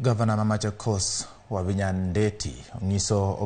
Gavana Machakos wa Vinyandeti onyiso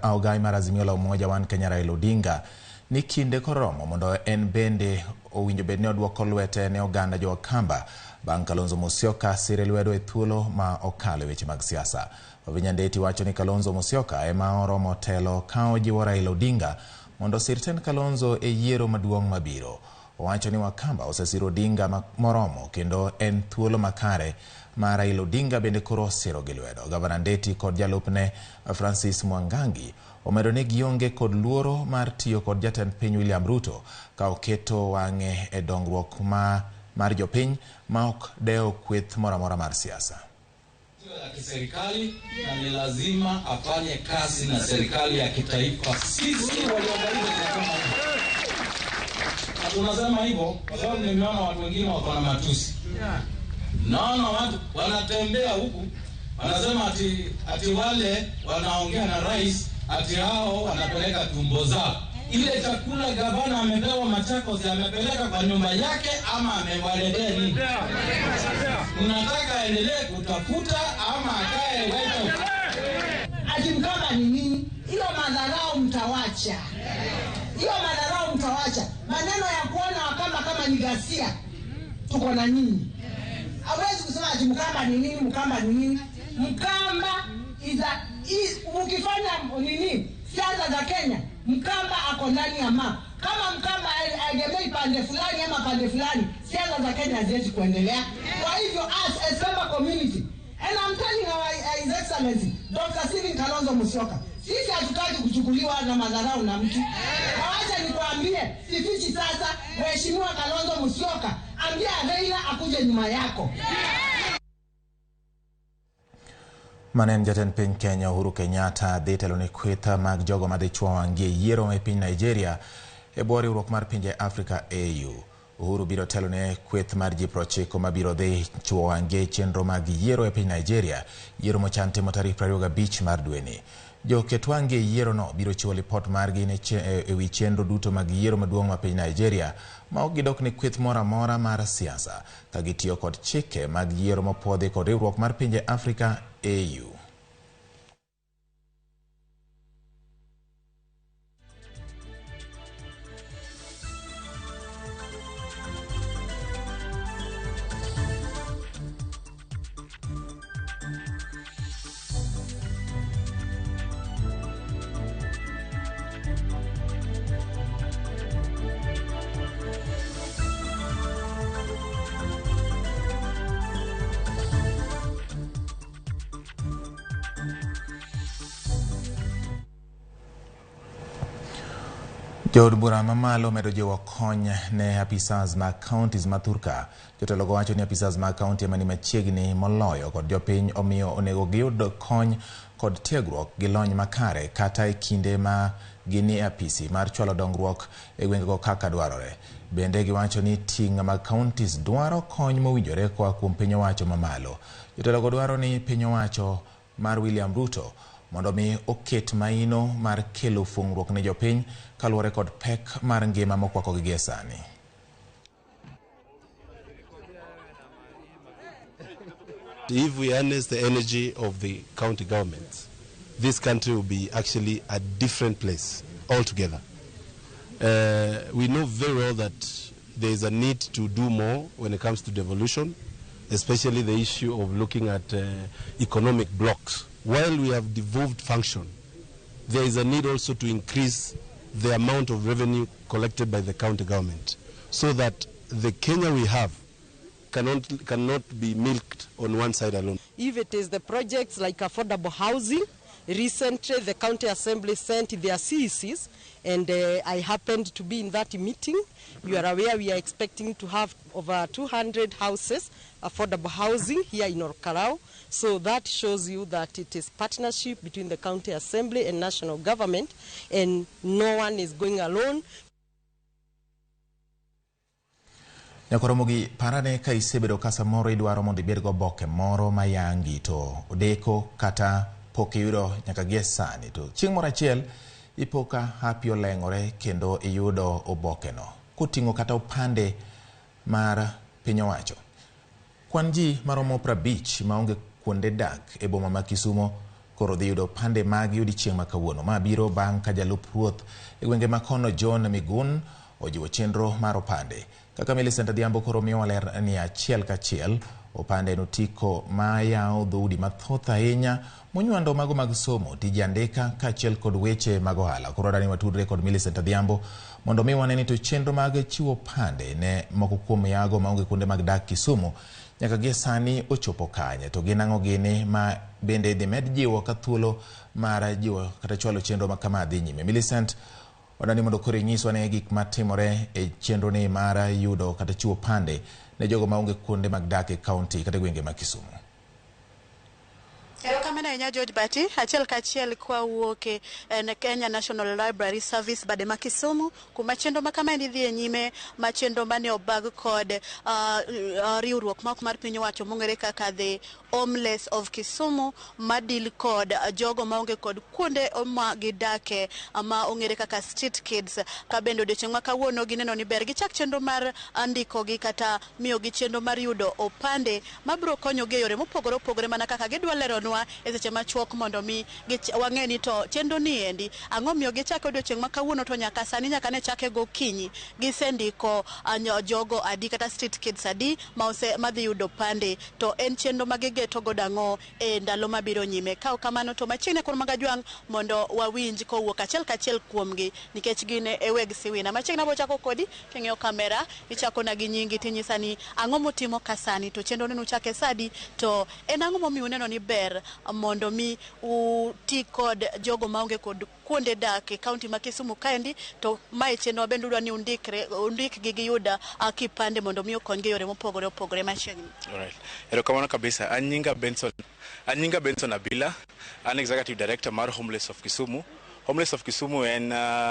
ogai mar Azimio la Umoja One Kenya Raila Odinga ni kinde koromo mondo en bende owinjo bed ni oduoko lwete ne oganda jo Kamba bang' Kalonzo Musyoka sire lwedo e thuolo ma okalo weche mag siasa. Vinyandeti wacho ni Kalonzo Musyoka ema oromo telo ka ojiwo Raila Odinga mondo sirten Kalonzo e yiero maduong' mabiro. Owacho ni Wakamba osesiro Odinga moromo kendo en thuolo makare ma Raila Odinga bende koro siro gi lwedo. Gavana Ndeti kod jalupne Francis Mwangangi omedo ni gionge kod luoro mar tiyo kod jatend piny William Ruto ka oketo wang'e e dongruok mar jopiny ma ok deo kweth moramora mar siasa. Ya kiserikali na ni lazima afanye kazi na serikali ya kitaifa. Sisi waliobarizi kama tunasema hivyo kwa sababu nimeona watu wengine wako na matusi. Naona watu wanatembea huku wanasema ati wale wanaongea na rais ati hao wanapeleka tumbo zao. Ile chakula gavana amepewa Machakos amepeleka kwa nyumba yake ama amewaletea nini? Unataka aendelee kutafuta ama akae wewe? Ajimkama ni nini? Hiyo madharau mtawacha. Hiyo madharau mtawacha. Maneno ya kuona Wakamba kama ni ghasia tuko na nyinyi. Hawezi kusema ati Mkamba ni nini, Mkamba ni nini? Mkamba ukifanya nini? Siasa za Kenya, Mkamba ako ndani ya map. Kama Mkamba haegemei pande fulani ama pande fulani, siasa za Kenya haziwezi kuendelea. Kwa hivyo as a Kamba community, and I'm telling our His Excellency, Dr. Steven Kalonzo Musyoka, sisi hatutaki kuchukuliwa na madharau na mtu. Wacha nikwambie, sifichi sasa, Mheshimiwa Kalonzo Musyoka, ambia Raila akuje nyuma yako. Manen jatend piny Kenya Uhuru Kenyatta dhi telo ne kweth mag jogo madhichwo wang'e yiero e piny Nigeria e bwo riwruok mar pinje Afrika AU. Uhuru biro telo ne kweth mar ji 90 mabiro dhi chwo wang'e chenro mag yiero e piny Nigeria, yiero mochan timo tarik 25 mar dweni. Joket wang'e yiero no biro chiwo lipot margi e wi chenro duto mag yiero maduong' ma piny Nigeria ma ok gidok ne kweth mora mora mar siasa ka gitiyo kod chike mag yiero mopwodhi kod riwruok mar pinje Afrika AU. Jod bura mamalo medo jiwo kony ne apisas mag counties mathurka. Jotelo wacho ni apisas mag county mani machiegni moloyo kod jopiny omiyo onego giyud kony kod tiegruok gi lony makare kata e kinde ma gini apisi mar chwalo dongruok e gwengego kaka dwarore. Bende giwacho ni ting' mag counties dwaro kony mowinjore koa kuom piny owacho mamalo. Jotelo dwaro ni piny owacho mar William Ruto mondo mi oket maino mar kelo fungruok ne jopiny kaluwore kod pek mar ngima mokwako gi sani. If we harness the energy of the county governments, this country will be actually a different place altogether. We know very well that there is a need to do more when it comes to devolution, especially the issue of looking at economic blocks. While we have devolved function, there is a need also to increase the amount of revenue collected by the county government so that the Kenya we have cannot be milked on one side alone. If it is the projects like affordable housing, recently the county assembly sent their CECs and I happened to be in that meeting. You are aware we are expecting to have over 200 houses, affordable housing here in Orkarao. So that shows you that it is partnership between the county assembly and national government and no one is going alone. Nyakoromogi parane ka isebedo kasa moro idwaro mondo ibedgo boke moro mayangi to odeko kata pok iyudo nyaka gie sani to chieng' moro achiel ipoka hapi oleng'ore kendo iyudo obokeno koting'o kata opande mar piny owacho. Kwan ji maromo 50 maonge kuonde dak e boma ma Kisumo koro dhi yudo pande mag odiechieng' ma kawuono. Ma biro bang' ka jalup ruoth e gwenge ma kono John Migun ojiwo chenro mar opande. Kaka Millicent Adhiambo koro miyo ler ni achiel kachiel opande notiko ma yawo dhoudi mathoth ahinya monywando mago mag somo, tije andika kaachiel kod weche mag ohala. Koro dani watudre kod Millicent Adhiambo mondo mi wane ni to chenro mag chiwo pande ne moko kuom yago maonge kuonde mag dak Kisumu nyaka gie sani ochopo kanye, to gin ang'o gini ma bende dhi med jiwo ka thuolo mar jiwo kata chwalo chenro ma kama dhi nyime. Millicent, wadani mondo koro inyiswa ne gik matimore e chenro ni mar yudo kata chiwo pande ne jogo maonge kuonde mag dak e kaunti kata gwenge ma Kisumu. Erokamano ahinya George Bati, achiel kachiel kwa wuoke Kenya National Library Service bade ma Kisumu, kuma chenro ma kama dhi e nyime, ma chenro mane obag kod riwruok ma ok mar piny owacho mong'ere kaka the Homeless of Kisumu, madil kod jogo maonge kod kuonde ma gidake ma ong'ere kaka street kids. Ka bende odiechieng' ma kawuono gineno ni ber gichak chenro mar andiko gi kata miyo gi chenro mar yudo opande mabiro konyo gi e yore mopogore opogore, mana kaka gidwa leronwa e seche machuok mondo mi wang'e ni to chenro ni endi ang'o miyo gichako odiechieng' ma kawuono to nyaka sani nyaka ne chake gokinyi gisendiko jogo adi kata street kids adi madhi yudo opande, to en chenro ma gigeto go dang'o e ndalo mabiro nyime. Ka kamano to machiegni koro magajwang' mondo wawinj kowuok achiel kachiel kuomgi nikech gin e weg siwina. Machiegni abo chako kodi king'iyo kamera, ichako na gi nyingi tinyisa ni ang'o motimo kasani, to chenro nenu chake sadi, to en ang'o momiyo uneno ni ber mondo mi uti kod jogo maonge kod kuonde dak e kaunti ma Kisumu kaendi, to mae chenro bende udwa ni undik gi giyuda kipande mondo mi okonygi yore mopogore opogore machiegni. Alright. Erokamano kabisa. Anyinga Benson Abila, an Executive Director mar Homeless of Kisumu. Homeless of Kisumu en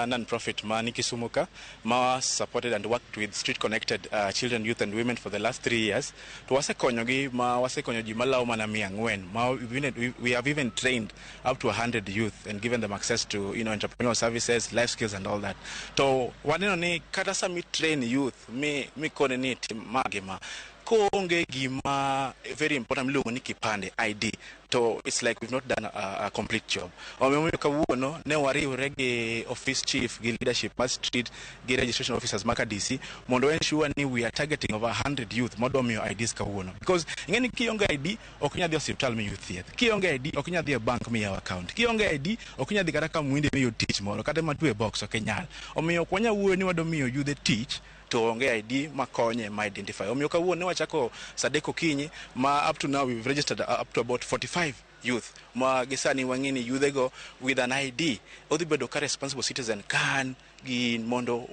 non-profit mani Kisumu ka ma supported and worked with street connected children, youth and women for the last 3 years. To wasekonyo ji malaw mana 400. We have even trained up to 100 youth and given them access to entrepreneurial services, life skills and all that. To waneno ni kata sami train youth mi kone ni timagima konge gima very important miluongo ni kipande ID, to it's like we've not done a complete job. Omiyo kawuono ne wariwre gi office chief gi leadership mar street gi registration officers maka DC mondo ensure ni we are targeting over 100 youth mondo miyo IDs kawuono, because ingeni kionge ID ok nyadhi hospital mi youth thieth, kionge ID ok nyadhi e bank mi yaw account, kionge ID ok nyadhi kata ka mwinde mi yud tich moro kata matwe box ok nyal. Omiyo kwanya wuoyo ni wado miyo youth tich to onge ID makonye ma identify. Omiyo kawuono ne wachako sadeko kinyi ma up to now we've registered up to about 45 youth ma gisani wang'ini youth go with an ID odhi bedo ka responsible citizen kan gi mondo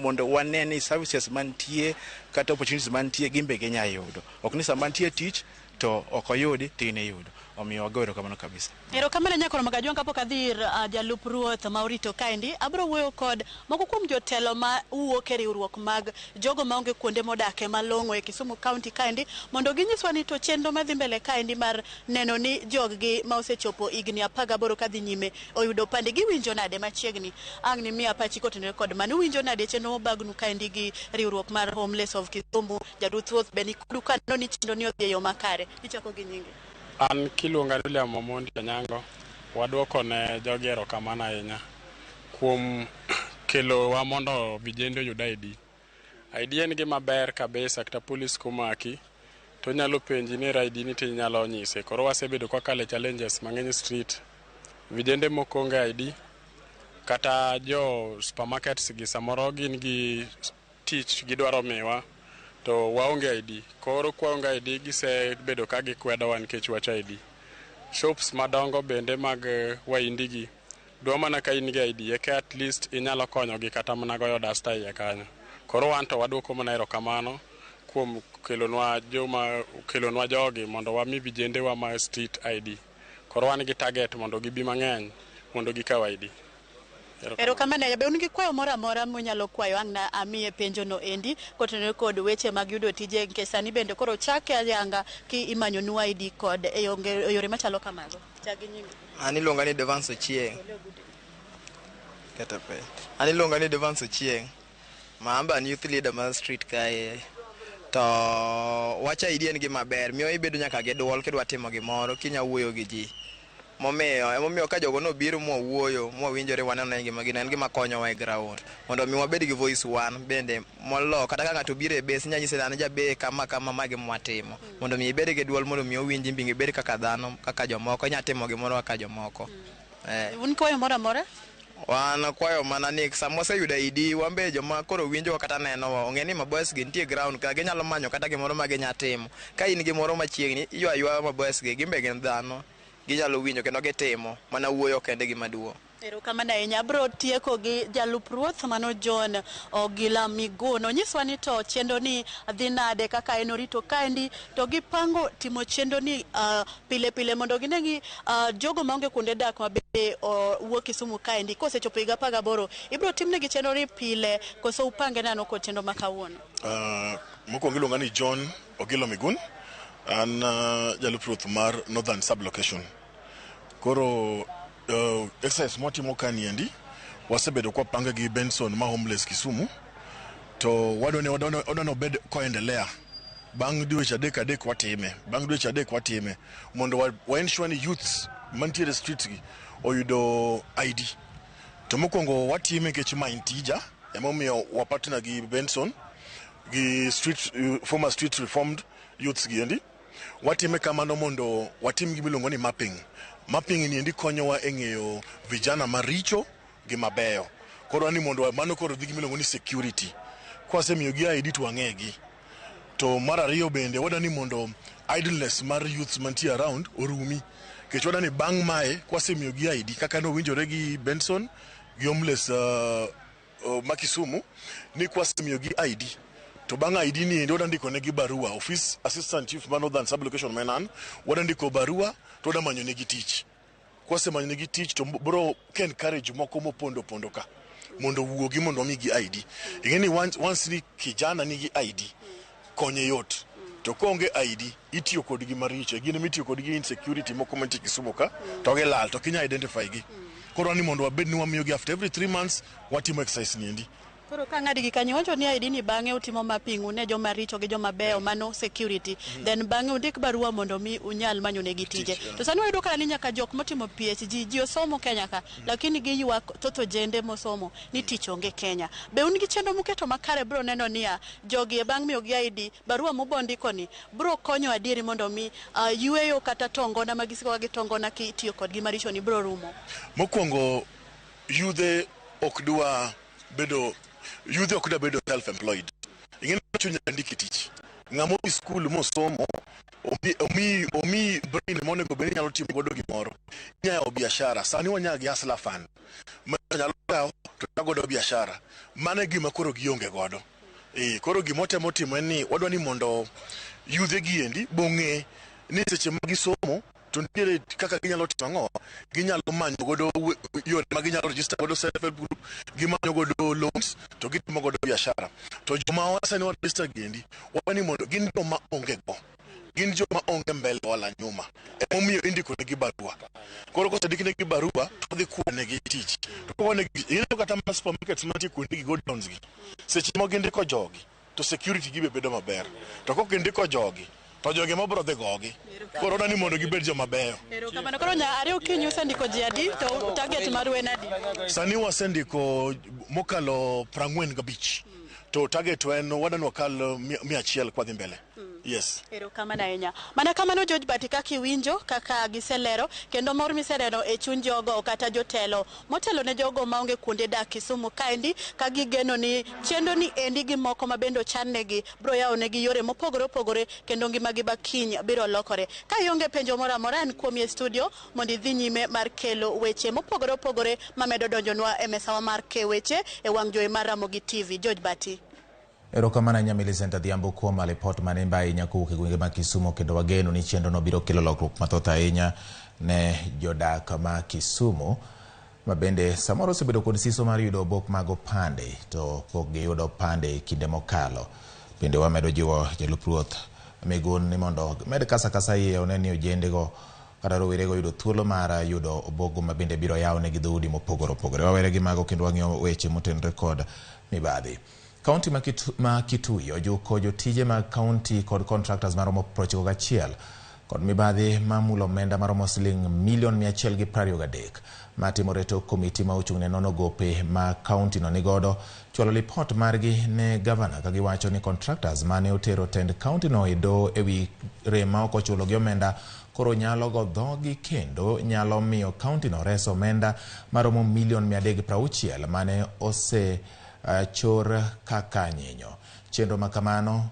wanene services mantie kata opportunities mantie gimbe genya yudo, ok ni sama mantie tich to ok oyudi tine yudo. Omiyo wagoro kamano kabisa. Erokamano nyakoro magajwang' kapok adhir jalup ruoth ma orito kaendi, abro wuoyo kod moko kuom jotelo ma wuok e riwruok mag jogo maonge kuonde modake malong'o e Kisumu County kaendi mondo ginyiswa ni to chenro madhi mbele kaendi mar neno ni joggi ma osechopo higni 18 kadhi nyime oyudo opande giwinjo nade machiegni. Ang' ni miya pachi kotenore kod mano, winjo nade chenro mobagnu kaendi gi riwruok mar Homeless of Kisumu. Jalup ruoth beni kudu kano ni chenro ni odhi e yo makare. Ichako gi nyingi. An kiluonga William Omondi Anyango, waduoko ne jogi erokamano ahinya kuom kelowa mondo vijende oyud ID. ID en gima ber kabisa, kata polis kumaki to nyalo penji ni ID ni tinyalo nyise. Koro wasebedo kwa kale challenges mang'eny street, vijende moko onge ID kata jo supermarkets gi samoro gin gi tich gidwaro miwa to waonge ID. Koro kwaonge ID gisebedo ka gikwedowa nikech wach ID. Shops madongo bende mag waindigi dwa mana ka in gi ID eka at least inyalo konyogi kata mana goyo dasta iye kanyo. Koro wan to waduoko mana erokamano kuom kelonwa jogi mondo wami vijendewa ma street ID. Koro wan gi target mondo gibi mang'eny mondo gikaw ID. Erokamano be un gi kwayo moro amora munyalo kwayo ang' na amiye penjo no endi kotenore kod weche mag yudo tije nikech sani bende koro chake ayanga ki imanyo nu ID kod e yore machalo kamago. Chagi nyingi. Ani luonga ni Devance Ochieng. Ani luonga ni Devance Ochieng. Ma amba ni youth leader mar street kae. to wacha ID en gima ber miyo ibedo nyaka gi duol kidwa timo gimoro kinya wuoyo gi ji emomiyo ka jogo nobiro mwawuoyo mwawinjore waneno en gima konyowa e ground mondo mi wabed gi voice one bende molo kata ka ng'ato biro e base nyanyise dhano jabe kama magi mwatimo mondo mi ibed gi duol mondo mi owinji mbingi bed kaka dhano kaka jomoko inya timo gimoro kaka jomoko. Un kwayo moro amora? Wan kwayo mana ni sama waseyudo ID wambe joma koro winjo kata neno ong'e ni maboys gi nitie ground ka ginyalo manyo kata gimoro ma ginya timo ka in gimoro machiegni iywa maboys gi gimbe gin dhano ginyalo winjo kendo gitimo mana wuoyo kende gimaduong'. Erokamano ahinya. Abro tieko gi jalup ruoth mano John Ogila Miguno. Nyiswa ni to chenro ni dhi nade kaka en orito kaendi to gipango timo chenro ni pile pile mondo ginegi jogo maonge kuonde dak mabe wuok Kisumu kaendi kosechopo higa 18 ibro timnegi chenro ni pile koso upange nano kod chenro ma kawuono. Mokwongo iluonga ni John Ogila Migun an jalup ruoth mar Northern Sublocation. Koro exercise motimo kaniendi wasebedo kwa panga gi Benson ma homeless Kisumu to wadone obed koendelea bang' dweche adek watime mondo wa ensure ni youths mantiere streets gi oyudo ID to mokwongo watime kech maintija emomiyo wapatna gi Benson gi former street reformed youths gi endi watime kamano mondo watim gimiluongo ni mapping ni endi konyowa e ng'eyo vijana maricho gi mabeyo. Koro ani mondo mano koro dhi gimiluongo ni security. Kwasemiyo gi ID to wang'egi. To mar ariyo bende wadani mondo idleness mar youths mantie around orumi. Kech wadani bang' mae kwasemiyo gi ID kaka no winjore gi Benson gi homeless Makisumu ni kwasemiyo gi ID. To bang' ID ni endi wadandiko negi barua office assistant chief man Northern Sublocation menan wadandiko barua to wadamanyo negi tich. Kwasemanyo negi tich to bro ken encourage moko mopondo ka mondo wuogi mondo migi ID. Ingeni once ni kijana nigi ID konye yot. To konge ID itiyo kodgi maricho gine mitiyo kodgi insecurity moko mantie Kisumu ka to gilal to kinya identify gi. Koro ni mondo wabed ni wamiyo gi after every 3 months watimo exercise niendi. Koro ka ng'adi gi kanyo wacho ni ID ni bang'e utimo mapping ne joma richo gi joma beyo mano security then bang'e undik barua mondo mi unyal manyo ne gitije. To sani wayudo kana ni nyaka jok motimo PhD ji osomo Kenya ka lakini giywak toto jende mosomo ni tich onge Kenya. Be un gi chenro muketo makare bro neno niya jogi e bang' miyo gi ID barua mobondiko ni bro konyo adieri mondo mi yueyo kata tongona magisiko gi tongona kitiyo kod gi maricho ni bro rumo. Mokwongo yudhe okdwa bedo self-employed. Ingene chunya ndiki tich. Ngamo school mo somo omi brain mone go beni nyalo timo godo gimoro. Nya biashara. Sani wanyagi hustler fund. Manyalo kawo to tagodo biashara. Mane gima koro gionge godo. Koro gimotemo timo ni wadwa ni mondo yudhe gi endi bong'e ni seche magi somo to ntiere kaka ginyalo timo ginyalo manyo godo yore ma ginyalo register godo self-help group gimanyo godo loans to gitimo godo biashara to joma wasani wa register gendi wani mondo gin joma onge go gin joma onge mbele wala nyuma emomiyo indiko negi barua koro kosediki negi barua to dhi kuone gi tich to kuone gi kata ma supermarkets mantie kuonde gi go downs gi seche mo gindiko jogi to security gibe bedo maber to kok gindiko jogi to joge mabro dhe gogi koro nani mondo gibed joma beyo. Erokamano. Koro nya ariyo kinyi usendiko ji adi to target mar wen adi? Sani wasendiko mokalo 45 to target wen wadani wakal 100 kwa dhi mbele. Yes. Erokamano ahinya. Mana kamano George Bati kaka winjo kaka giselero kendo mor misereno e chuny jogo kata jotelo motelo ne jogo maonge kuonde dak Kisumu kaendi ka gigeno ni chendo ni endi gi moko mabendo channegi bro yaonegi yore mopogore kendo ngimagi bakiny biro lokore. Ka ionge penjo moro amora en kuom e studio mondo idhi nyime mar kelo weche mopogore mamedo donjonwa e mesawa mar ke weche e wang' jowi mar Ramogi TV. George Bati. Erokamano Millicent Adhiambo kuom ripot mane mbai nyakowuok e gwenge ma Kisumu kendo wageno ni chenro no biro kelo lokruok mathoth ahinya ne jodak ma Kisumu mabende samoro osebedo kod siso mar yudo obok mag opande to pok giyudo opande kinde mokalo. Bende wamedo jiwo jalup ruoth Migun ni mondo med kasa iye oneni ojende go kata rowere go yudo thuolo mar yudo obogo mabende biro yawne gi dhoudi mopogore. Wawere gi mago kendo wang'iyo weche motenore kod mibadhi. County ma Kitui ojuko jotije mag county kod contractors maromo 91 kod mibadhi mamulo omenda maromo $123 matimore tok komiti ma ochung'ne nono gope ma county no nigodo chwalo lipot margi ne governor ka giwacho ni contractors mane otero tend county no edo ewi rem ma ok ochulogi omenda koro nyalo go dhogi kendo nyalo miyo county no reso omenda maromo $360 mane chor kaka nyinyo. Chenro makamano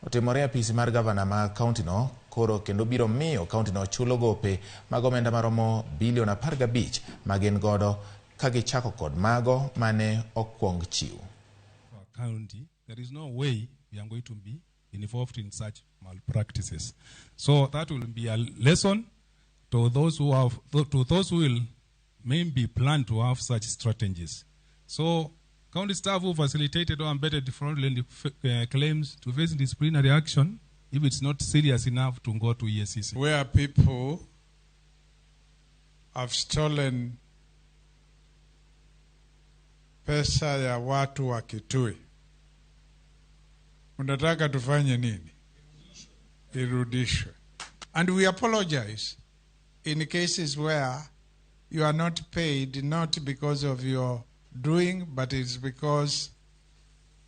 otimore apisi mar governor ma county no koro kendo biro miyo county no chulo gope mag omenda maromo $15 magin godo ka gichako kod mago mane okwong chiw. County, there is no way we are going to be involved in such malpractices. So that will be a lesson to those who will maybe plan to have such strategies. So county staff who facilitated or embedded fraudulent claims to face disciplinary action if it's not serious enough to go to EACC. Where people have stolen pesa ya watu wa Kitui, unataka tufanye nini? Irudishwe. And we apologize in cases where you are not paid, not because of your doing, but it's because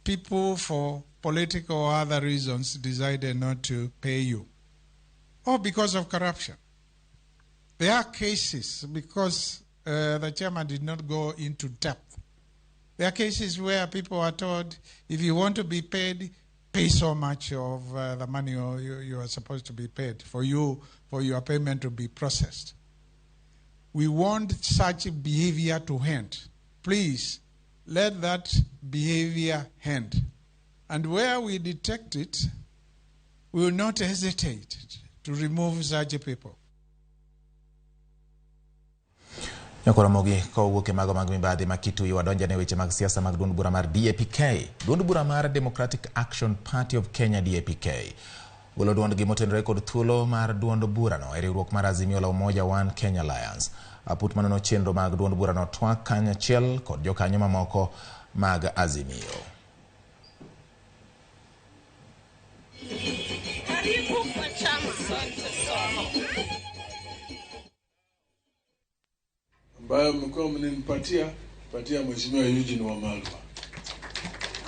people for political or other reasons decided not to pay you, or because of corruption. There are cases, because the chairman did not go into depth. There are cases where people are told, if you want to be paid, pay so much of the money you are supposed to be paid for your payment to be processed. We want such behavior to end. Please, let that behavior end. And where we detect it, we will not hesitate to remove such people. Ramogi kowuok mago mag mibadhi ma Kitui wadonja ne weche mag siasa mag duond bura mar DAPK. Duond bura mar Democratic Action Party of Kenya DAPK golo duond gi motenore kod thuolo mar duond bura no e riwruok mar Azimio la Umoja One Kenya Alliance. Aput manono chenro mag duond bura no twak kanyachiel kod jokanyo mamoko mag Azimio. ambayo mlikuwa mnimpatia Mheshimiwa Eugene Wamalwa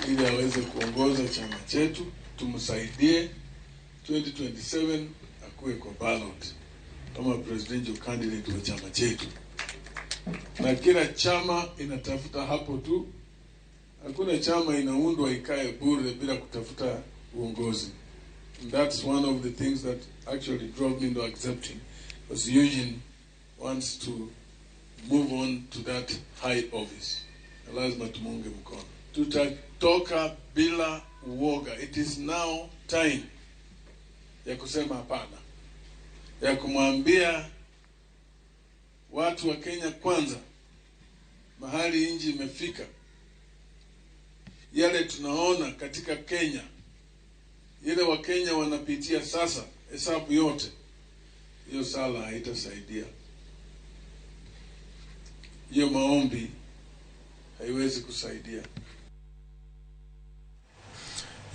ili aweze kuongoza chama chetu, tumsaidie 2027 akuwe kwa ballot kama presidential candidate wa chama chetu. Na kila chama inatafuta hapo tu, hakuna chama inaundwa ikae bure bila kutafuta uongozi. And that's one of the things that actually drove me into accepting, because Eugene wants to move on to that high office. Lazima tumunge mkono. Tutatoka bila uoga. It is now time ya kusema hapana, ya kumwambia watu wa Kenya kwanza mahali nchi imefika. Yale tunaona katika Kenya, ile wa Kenya wanapitia sasa, hesabu yote hiyo sala haitasaidia. Hiyo maombi haiwezi kusaidia.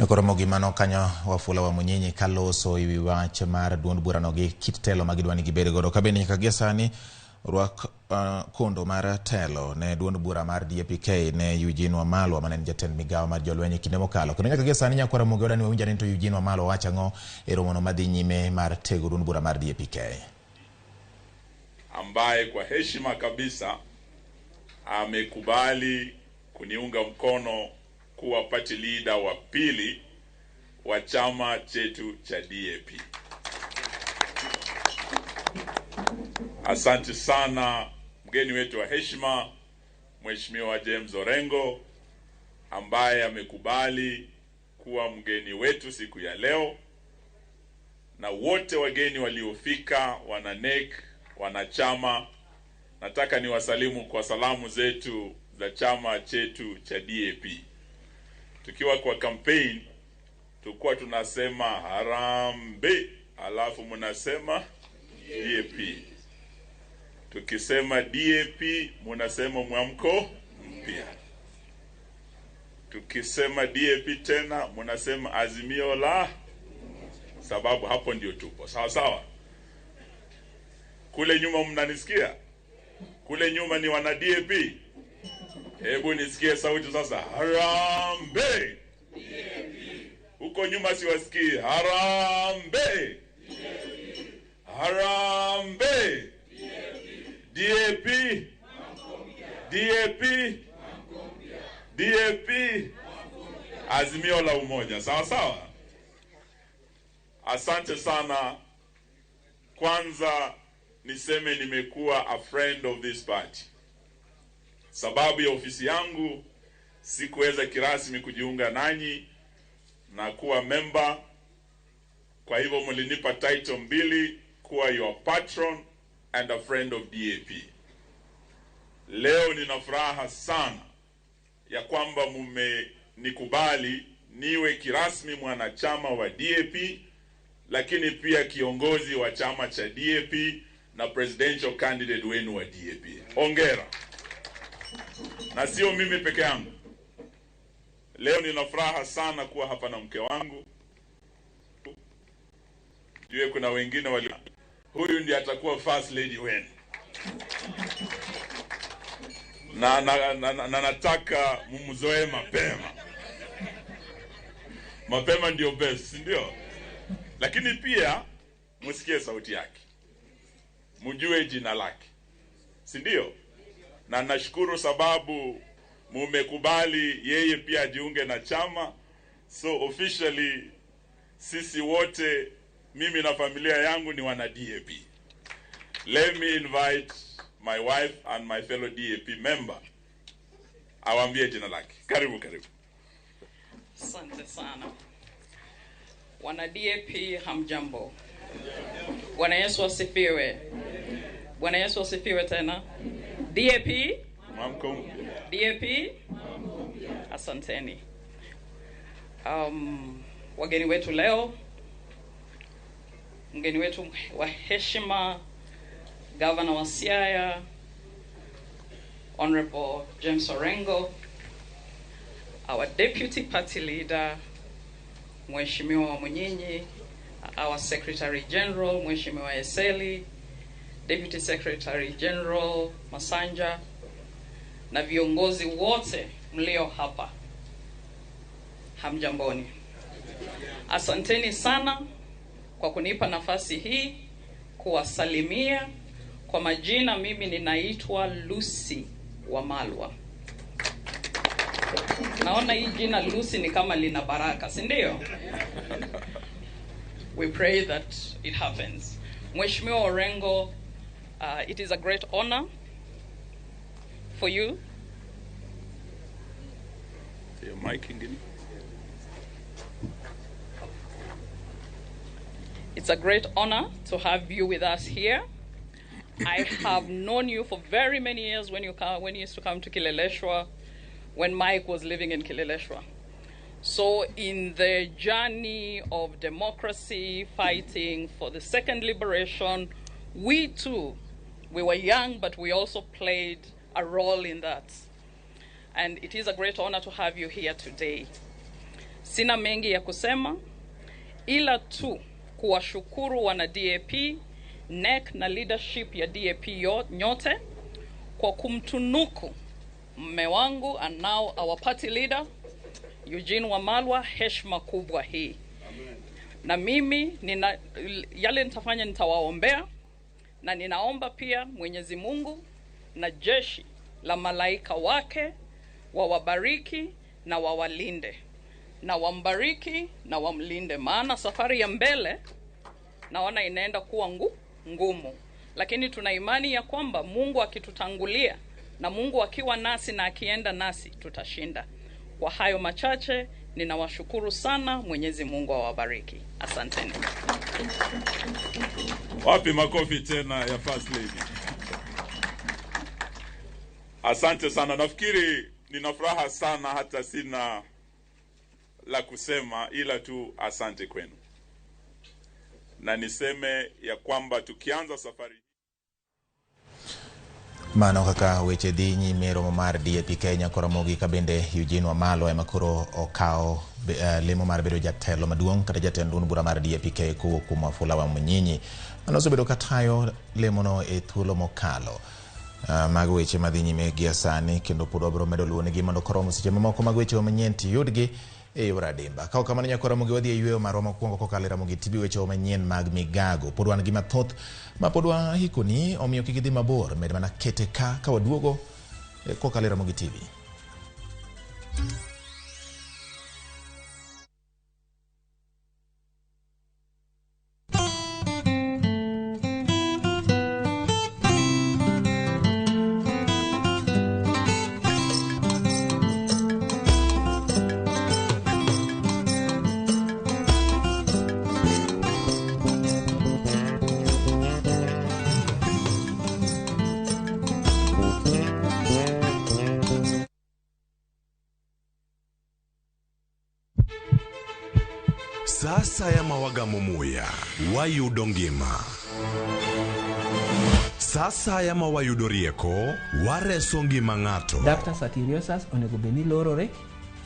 Ramogi mano kanyo wafula wa Manyien kaloso iwi wach mar duond bura no gi kit telo magidwani gibed godo. Kabeni nyaka gie sani rwak kondo mar telo ne duond bura mar DAPK ne Eugene Wamalwa mane jatend migawo mar jolweny kinde mokalo. Kendo nyaka gie sani nyaka Ramogi odani wawinja ni to Eugene Wamalwa wacho ang'o e romono madhi nyime mar tego duond bura mar DAPK, ambaye kwa heshima kabisa amekubali kuniunga mkono kuwa party leader wa pili wa chama chetu cha DAP. Asante sana mgeni wetu wa heshima Mheshimiwa James Orengo, ambaye amekubali kuwa mgeni wetu siku ya leo, na wote wageni waliofika, wana NEC, wanachama. Nataka niwasalimu kwa salamu zetu za chama chetu cha DAP. Tukiwa kwa campaign tulikuwa tunasema harambe, alafu mnasema DAP. Tukisema DAP mnasema mwamko mpya. Tukisema DAP tena mnasema Azimio la, sababu hapo ndio tupo. Sawa sawa. Kule nyuma mnanisikia? Kule nyuma ni wana DAP. Hebu nisikie sauti sasa. Harambe. Huko nyuma siwasikii. Harambe. Harambe. DAP. DAP. DAP. Azimio la umoja. Sawa sawa. Asante sana. Kwanza niseme nimekuwa a friend of this party. Sababu ya ofisi yangu sikuweza kirasmi kujiunga nanyi na kuwa member. Kwa hivyo mlinipa title mbili, kuwa your patron and a friend of DAP. Leo nina furaha sana ya kwamba nikubali niwe kirasmi mwanachama wa DAP, lakini pia kiongozi wa chama cha DAP na presidential candidate wenu wa DAP. Hongera. Na sio mimi peke yangu. Leo nina furaha sana kuwa hapa na mke wangu. Jue kuna wengine huyu ndiye atakuwa first lady wenu. Na nataka mumzoe mapema. Mapema ndio best, ndio? Lakini pia msikie sauti yake. Mjue jina lake. Si ndio? Na nashukuru sababu mumekubali yeye pia ajiunge na chama. So officially sisi wote, mimi na familia yangu ni wana DAP. Let me invite my wife and my fellow DAP member. Awambie jina lake. Karibu karibu. Asante sana. Wana DAP hamjambo. Bwana Yesu asifiwe. Bwana Yesu asifiwe tena. DAP? Mamko. DAP? Asanteni. Wageni wetu leo, mgeni wetu wa heshima, Governor wa Siaya, Honorable James Orengo, our Deputy Party Leader, Mheshimiwa Manyien, our Secretary General, Mheshimiwa Eseli, Deputy Secretary General Masanja, na viongozi wote mlio hapa. Hamjamboni. Asanteni sana kwa kunipa nafasi hii kuwasalimia. Kwa majina mimi ninaitwa Lucy Wamalwa. Naona hii jina Lucy ni kama lina baraka, si ndio? We pray that it happens. Mheshimiwa Orengo, it is a great honor for you. Your mic in. It's a great honor to have you with us here. I have known you for very many years when you used to come to Kileleshwa, when Mike was living in Kileleshwa. So in the journey of democracy, fighting for the second liberation, we too, we were young, but we also played a role in that. And it is a great honor to have you here today. Sina mengi ya kusema, ila tu kuwashukuru wana DAP, NEC na leadership ya DAP nyote kwa kumtunuku mme wangu and now our party leader Eugene Wamalwa heshima kubwa hii. Na mimi yale nitafanya, nitawaombea, na ninaomba pia Mwenyezi Mungu na jeshi la malaika wake wawabariki na wawalinde, na wambariki na wamlinde, maana safari ya mbele naona inaenda kuwa ngumu, lakini tuna imani ya kwamba Mungu akitutangulia na Mungu akiwa nasi na akienda nasi tutashinda. Kwa hayo machache ninawashukuru sana. Mwenyezi Mungu awabariki. Asanteni. Wapi makofi tena ya first lady. Asante sana. Nafikiri nina furaha sana, hata sina la kusema ila tu asante kwenu. Na niseme ya kwamba tukianza safari Mano kaka weche dhi nyime romo mar DAP Kenya Ramogi kabende Eugene Wamalwa ema koro okao lemo mar bedo jatelo maduong' kata jatend duond bura mar DAP kowuok kuom Wafula wa Manyien. Mano osebedo katayo lemono e thuolo mokalo. Mag weche madhi nyime gi sani kendo pod wabiro medo luonegi mondo koromo seche mamoko mag weche manyien tiyudgi e yor adimba. Kao kamano nyaka Ramogi wadhi e yweyo marwa mokwongo kokalo Ramogi TV weche manyien mag Migago. Pod wan gi mathoth ma pod wahikoni omiyo kik idhi mabor, med mana kete ka waduogo kokalo Ramogi TV. Sasa ya mawagamo muya, wayudo ngima. Sasa ya mawayudo rieko, wareso ngima ng'ato. Ductus arteriosus onego beni lorore,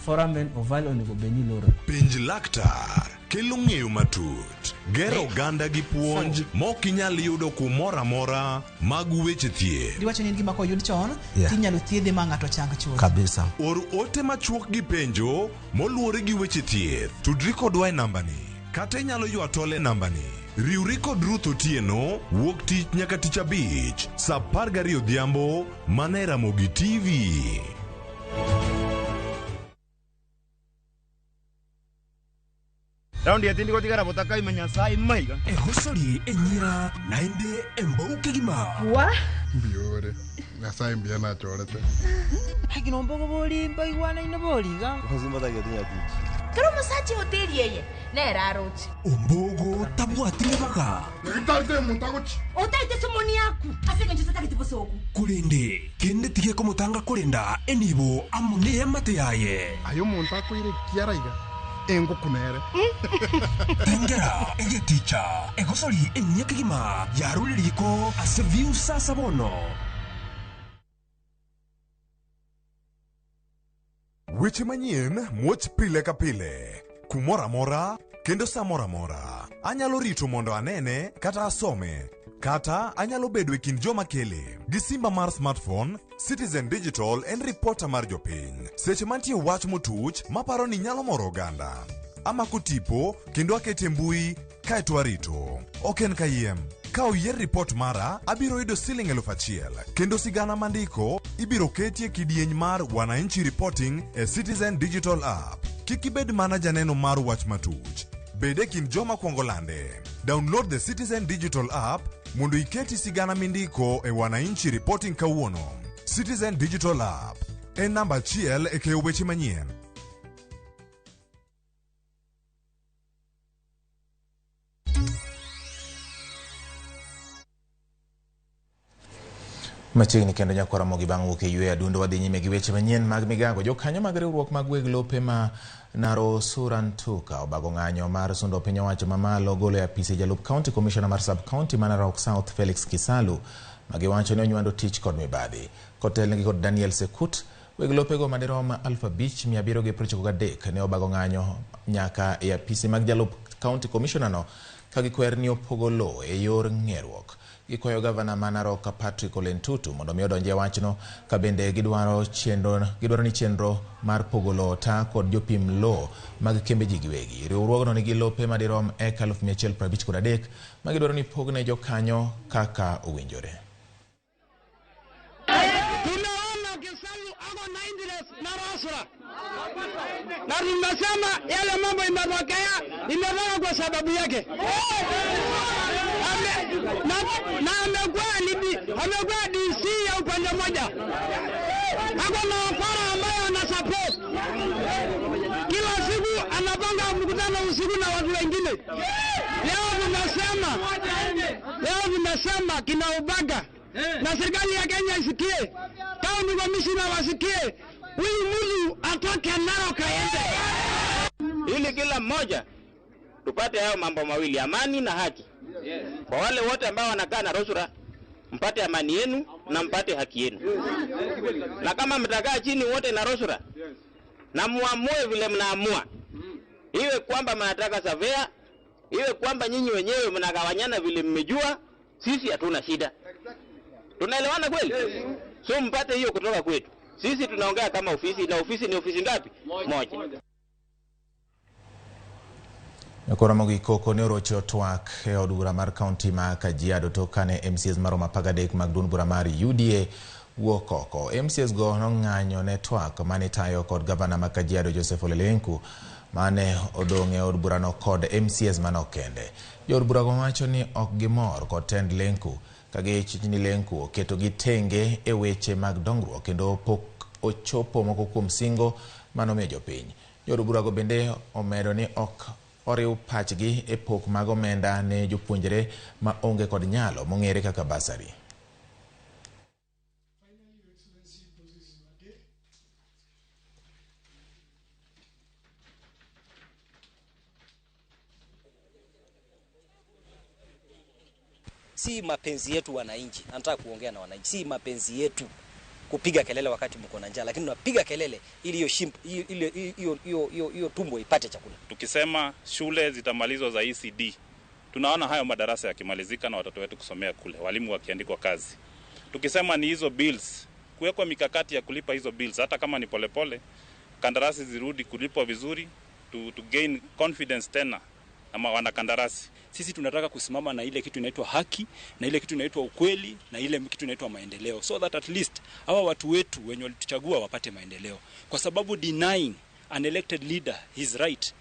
foramen oval onego beni lorore. Pinj laktar, kelo ng'eyo matut, gero ganda gi puonj, mokinyal yudo kumora mora mag weche thieth. Diwacho ni gima koyud chon, tinyalo thiedhe ma ng'ato chang chuth. Kabisa. Or ote machuok gi penjo, moluore gi weche thieth. Tudri kodwa e nambani. Kata inyalo ywa tole nambani. Riuri kod Ruth Otieno, wuok tich nyaka tich abich, saa 12 odhiambo, mana e Ramogi TV. Raundi atindi ko tigara botaka imenya sai maiga. Hosori enyira naende embouke gima. Wa? Biore. Na sai mbia na chorete. Hakino mbogo boli mbai wana ina boliga. Hozima ta getinya tich. Karo masachi hoteli yeye. Na eraroti. Ombogo tabu atile baka. Ngitalite muntagochi. Otaite somoni yaku. Asenge nchisa takiti bosoku. Kulende kende tige ko mutanga kulenda enibo amune amate yaye. Ayo muntako ire kiaraiga. Engo kunere. Tengera ege teacher. Egosori enyake gima. Yarule liko aseviu sasa bono. Weche manyien muoch pile ka pile. Kumora mora kendo samora mora. Anyalo rito mondo anene kata asome. Kata anyalo bedo e kind joma kele. Gi simba mar smartphone, Citizen Digital en reporter mar jopiny. Seche mantie wach motuch, maparo ni nyalo moro oganda. Amako tipo, kendo akete mbui, kaeto arito. Oken kayiem. Ka oyier report mara, abiro yudo siling 1,000. Kendo sigana mandiko, ibiro ketie kidieny mar Wananchi Reporting e Citizen Digital App. Kikibed mana janeno mar wach matuch. Bede kin joma kuongo lande. Download the Citizen Digital App mondo iketi sigana mindiko e Wananchi Reporting kawuono. Citizen Digital App en namba achiel e keyo weche manyien. Machiegni kendo nyaka Ramogi bang' wuok e yweyo adundo wadhi nyime gi weche manyien mag Migago. Jokanyo mag riwruok mag weg lope ma Naro Surantuka obago ng'anyo mar sundo piny owacho mamalo golo e apisi jalup County Commissioner mar Sub County ma Narok South Felix Kisalu magiwacho ni onywando tich kod mibadhi. Kotelnegi kod Daniel Sekut, weg lopego madirom 5,793 ne obago ng'anyo nyaka e apisi mag jalup County Commissioner no kagikwer ni opogo lo e yor ng'eruok. Gikoyo gavana ma Narok Patrick Ole Ntutu mondo mi odonje wachno ka bende gidwaro ni chenro mar pogo lo ta kod jopim lo mag kembe ji giwegi. Riwruogno nigi lope madirom eka 153 ma gidwaro ni pogne jokanyo kaka owinjore. Tumeona Kisalu ako na interest na Rasura. Na tunasema yale mambo imetokea kwa sababu yake. Na amekuwa DC ya upande moja. Ako na wakora ambayo ana support. Kila siku anapanga mkutano usiku na watu wengine. Leo tunasema kina ubaga. Na serikali ya Kenya isikie. County Commissioner wasikie. Huyu mtu atoke Narok aende. Ili kila mmoja tupate hayo mambo mawili, amani na haki. Kwa wale wote ambao wanakaa na Rosura, mpate amani yenu na mpate haki yenu. Na kama mtakaa chini wote na Rosura na muamue vile mnaamua, iwe kwamba mnataka surveyor, iwe kwamba nyinyi wenyewe mnagawanyana vile mmejua, sisi hatuna shida. Tunaelewana kweli? So mpate hiyo kutoka kwetu. Sisi tunaongea kama ofisi, na ofisi ni ofisi ngapi? Moja. Ramogi koko ne orocho twak e od bura mar kaunti ma Kajiado to kane MCS maroma pagadek mag duond bura mar UDA wuok oko. MCS go nong'anyo ne twak mane tayo kod gavana ma Kajiado Joseph Ole Lenku mane odong' e od burano kod MCS manokende. Jod bura go wacho ni ok gimor kod tend Lenku kage chichni Lenku oketo gi tenge e weche mag dongruok kendo pok ochopo moko kuom singo manomiyo jopiny. Jod bura go bende omedo ni ok oriw pachgi e pok mag omenda ne jopuonjre ma onge kod nyalo mong'ere kaka basari. Si mapenzi yetu wananchi, nataka kuongea na wananchi. Si mapenzi yetu kupiga kelele wakati mko na njaa, lakini tunapiga kelele ili hiyo tumbo ipate chakula. Tukisema shule zitamalizwa za ECD, tunaona hayo madarasa yakimalizika na watoto wetu kusomea kule, walimu wakiandikwa kazi. Tukisema ni hizo bills, kuwekwa mikakati ya kulipa hizo bills, hata kama ni polepole, kandarasi zirudi kulipwa vizuri, to gain confidence tena ama wanakandarasi. Sisi tunataka kusimama na ile kitu inaitwa haki, na ile kitu inaitwa ukweli, na ile kitu inaitwa maendeleo, so that at least hawa watu wetu wenye walituchagua wapate maendeleo. Kwa sababu denying an elected leader his right,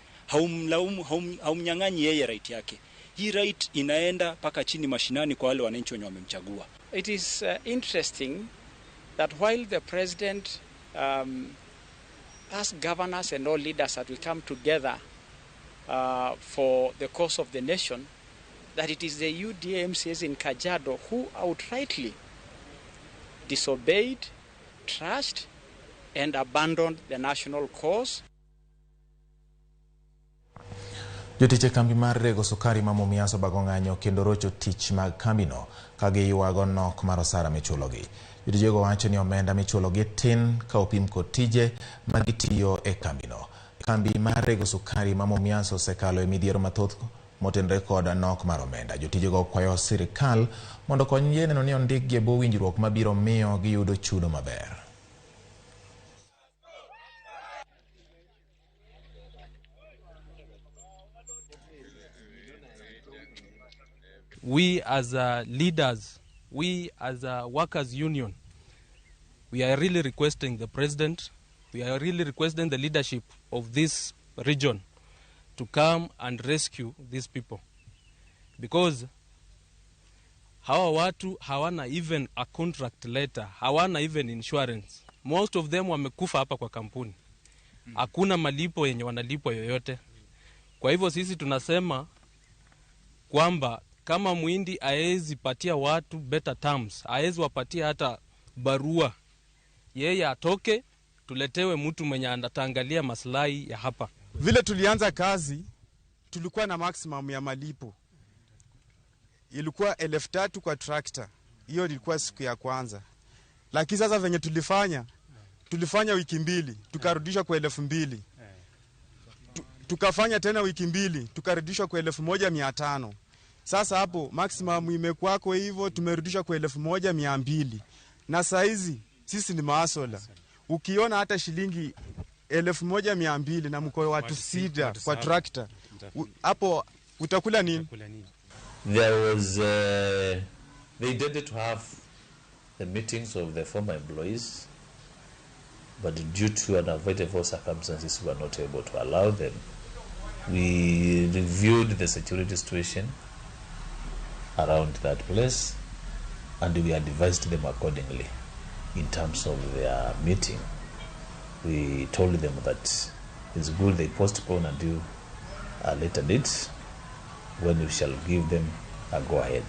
haumnyang'anyi yeye right yake. Hii right inaenda paka chini mashinani kwa wale wananchi wenye wamemchagua. It is interesting that while the president asked governors and all leaders that we come together for the cause of the nation, that it is the UDA MCs in Kajiado who outrightly disobeyed, trashed, and abandoned the national cause. Jotiche kambi mar rego sukari ma Mumias bagong'anyo kendo rocho tich mag kambino kage yuago nok mar osara michulogi. Jotiche go wacho ni omenda michulogi tin ka opim kod tije magitiyo e kambino. Kambi mar rego sukari ma Mumias osekalo e midhiero mathoth motenre kod nok mar omenda. Jotije go kwayo sirikal mondo kony neno ni ondik e bwo winjruok mabiro miyo giyudo chudo maber. We as leaders, we as a workers union, we are really requesting the president, we are really requesting the leadership of this region to come and rescue these people. Because hawa watu hawana even a contract letter, hawana even insurance. Most of them wamekufa hapa kwa kampuni. Hakuna malipo yenye wanalipwa yoyote. Kwa hivyo sisi tunasema kwamba kama Muhindi haezi patia watu better terms, haezi wapatia hata barua, yeye atoke, tuletewe mtu mwenye anataangalia maslahi ya hapa. Vile tulianza kazi, tulikuwa na maximum ya malipo. Ilikuwa 3,000 kwa tractor. Hiyo ilikuwa siku ya kwanza. Lakini sasa venye tulifanya wiki mbili, tukarudishwa kwa 2,000. Tukafanya tena wiki mbili, tukarudishwa kwa 1,500. Sasa hapo maximum imekuwa kwa hivyo tumerudishwa kwa 1,200. Na saizi sisi ni maasola. Ukiona hata shilingi 1,200 na mko watu 6 kwa tractor, hapo utakula nini? There was they intended to have the meetings of the former employees, but due to unavoidable circumstances we were not able to allow them. We reviewed the security situation around that place and we advised them accordingly in terms of their meeting. We told them that it's good they postpone until a later date when we shall give them a go ahead.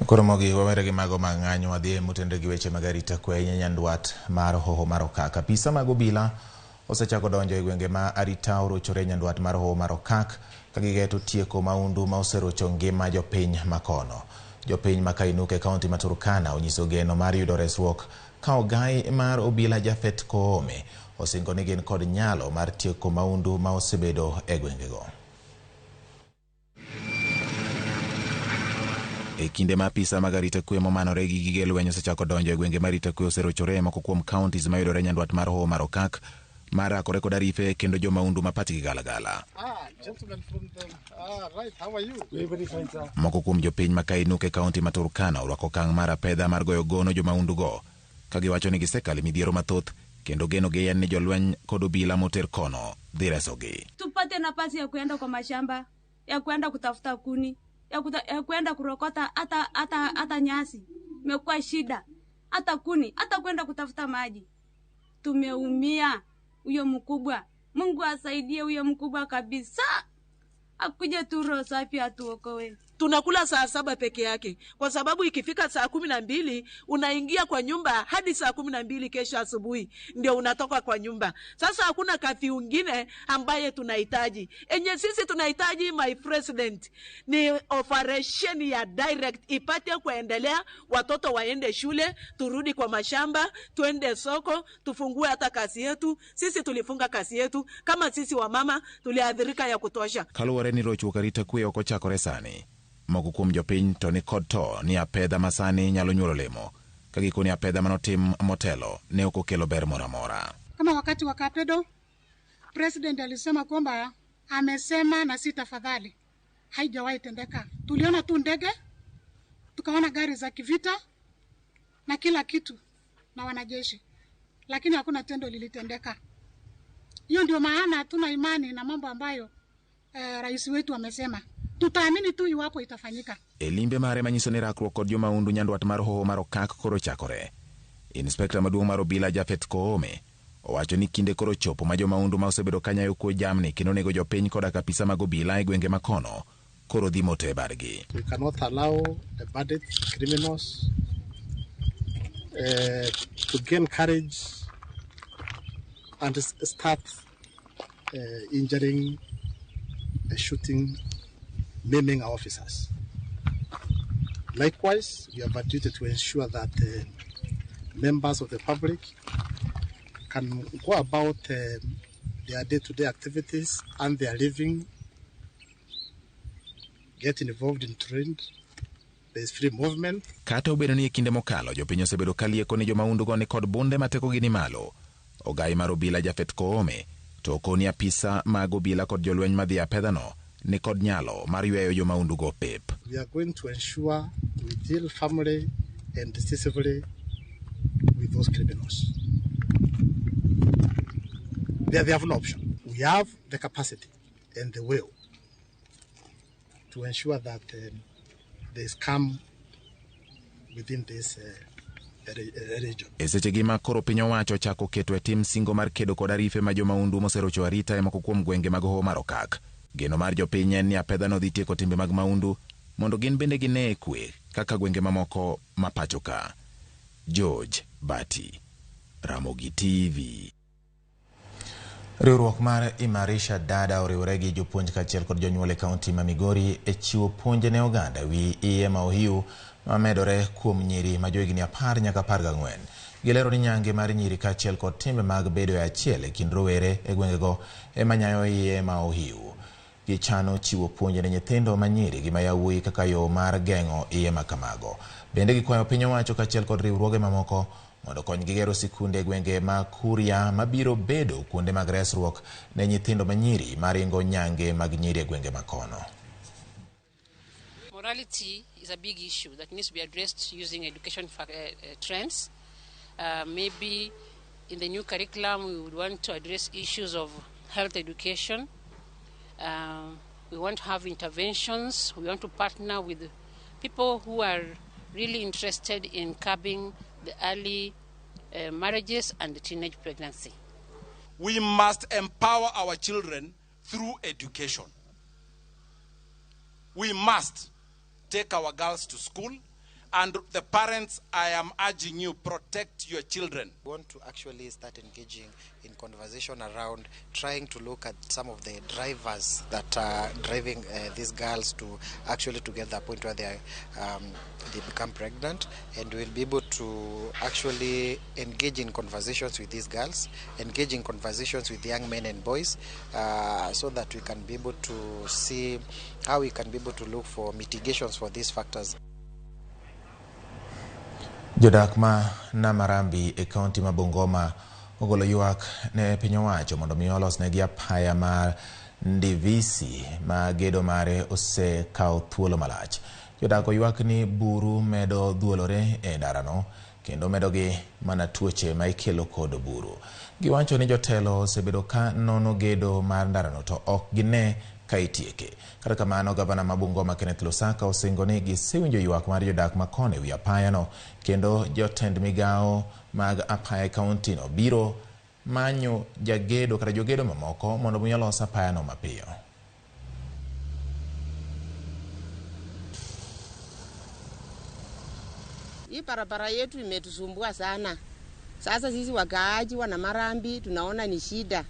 Ramogi wawere gi mago mang'anyo wadhi mutende gi weche magarita kwe nyanduat mar hoho mar okaka. Pisa mag obila osechako donjo e gwenge ma arita orochore nyandwat mar Hoho mar Okak ka gigeto tieko maundu ma oserocho ngima jopiny makono. Jopiny ma Kainuke kaunti ma Turkana onyiso geno mar yudo resruok ka ogai mar obila Japhet Koome osingo ni gin kod nyalo mar tieko maundu ma osebedo e gwengego. E kinde ma apisa mag arita kwe momanore gi gige lweny osechako donjo e gwenge ma arita kwe oserochore moko kuom counties ma yudore nyandwat mar Hoho mar Okak, marakore kod arife kendo jo maundu ma pachgi galagala. Moko kuom jopiny ma Kainuke kaunti ma Turkana orwako okang' mar apedha mar goyo gono jo maundu go, ka giwacho ni gisekalo midhiero mathoth kendo geno gi en ni jolweny kod obila moter kono dhi resogi. Tupate nafasi ya kuenda kwa mashamba, ya kuenda kutafuta kuni, ya kuenda kurokota hata nyasi. Imekuwa shida. Hata kuni, hata kuenda kutafuta maji. Tumeumia. Huyo mkubwa. Mungu asaidie huyo mkubwa kabisa. Akuje tu roho safi atuokoe. Tunakula saa 7 peke yake kwa sababu ikifika saa 12 unaingia kwa nyumba hadi saa 12 kesho asubuhi ndio unatoka kwa nyumba. Sasa hakuna kafi ungine ambaye tunahitaji. Enye sisi tunahitaji, my president, ni operation ya direct ipate kuendelea, watoto waende shule, turudi kwa mashamba, tuende soko, tufungue hata kazi yetu. Sisi tulifunga kazi yetu kama sisi wa mama tuliadhirika ya kutosha. Kaluwore ni rocho karita kwe okochakore sani. Moko kuom jopiny to ni kod to ni apedha masani nyalo nyuolo lemo. Kagiko ni apedha manotim motelo ne okokelo ber mora mora. Kama wakati wa Kapedo, president alisema kwamba amesema na si tafadhali. Haijawahi tendeka. Tuliona tu ndege, tukaona gari za kivita na kila kitu na wanajeshi. Lakini hakuna tendo lilitendeka. Hiyo ndio maana hatuna imani na mambo ambayo rais wetu amesema. Tutaamini tu iwapo itafanyika. Elimbe mare manyiso ni rakruok kod joma undu nyandwat mar Hoho mar Okak koro chakore. Inspekta maduong' mar obila Japhet Koome owacho ni kinde koro chopo ma joma undu ma osebedo kanyayo kuo jamni kendo nego jopiny koda kapisa mag obila e gwenge makono koro dhi moto e bargi. We cannot allow the bandits, criminals to gain courage and start injuring, shooting, maiming our officers. Likewise, we have a duty to ensure that members of the public can go about their day-to-day activities and their living, get involved in trade. There is free movement. Kata obedo ni e kinde mokalo jopiny osebedo kalieko ni joma undu go ni kod bunde mateko gi ni malo. Ogai mar obila Japhet Koome to okoni apisa mag obila kod jolweny madhi apedhano ni kod nyalo mar yweyo joma undu go pep. We are going to ensure we deal firmly and decisively with those criminals. They have no option. We have the capacity and the will to ensure that there is calm within this region. Eseche gi ma koro piny owacho chako keto e tim singo mar kedo kod arife ma joma undu moserocho arita e moko kuom gwenge mag Hoho mar Okak. Geno mar jopiny en ni apedhano dhi tieko timbe mag maundu mondo gin bende gine kwe kaka gwenge mamoko ma pacho ka. George Bati, Ramogi TV. Riwruok mar Imarisha Dada oriwore gi jopuonj kaachiel kod jonyuol e kaunti ma Migori e chiwo puonj ne oganda wi iye ma ohiu ma medore kuom nyiri ma johigni 10 nyaka 14. Gilero ni nyange mar nyiri kaachiel kod timbe mag bedo e achiel e kind rowere e gwengego ema nyayo iye ma ohiu. Gichano chiwo puonj ne nyithindo ma nyiri gi ma yawuoyi kaka yo mar geng'o iye ma kamago. Bende gikwayo piny owacho kaachiel kod riwruoge mamoko mondo konygi gero sikunde e gwenge ma Kuria mabiro bedo kuonde mag resruok ne nyithindo ma nyiri maringo nyange mag nyiri e gwenge makono. Morality is a big issue that needs to be addressed using education trends. Maybe in the new curriculum we would want to address issues of health education. We want to have interventions. We want to partner with people who are really interested in curbing the early marriages and the teenage pregnancy. We must empower our children through education. We must take our girls to school And the parents, I am urging you, protect your children. We want to actually start engaging in conversation around trying to look at some of the drivers that are driving these girls to actually to get the point where they become pregnant, and we'll be able to actually engage in conversations with these girls, engage in conversations with young men and boys, so that we can be able to see how we can be able to look for mitigations for these factors. Jodak ma Namarambi e kaunti ma Bungoma ogolo ywak ne piny owacho mondo mi olosnegi apaya mar ndivisi ma gedo mare osekawo thuolo malach. Jodak oywak ni buru medo dhuolore e ndarano kendo medogi mana tuoche ma ikelo kod buru. Giwacho ni jotelo osebedo ka nono gedo mar ndarano to ok gine ka itieke. Kata kamano, gavana ma Bungoma Kenneth Lusaka osingo ni gisewinjo ywak mar jodak ma koni wi apayano, kendo jotend migao mag apaya kaunti no biro manyo jagedo kata jogedo mamoko mondo mi olos apayano mapiyo. Hii barabara yetu imetusumbua sana. Sasa sisi wakaaji wa Namarambi tunaona ni shida.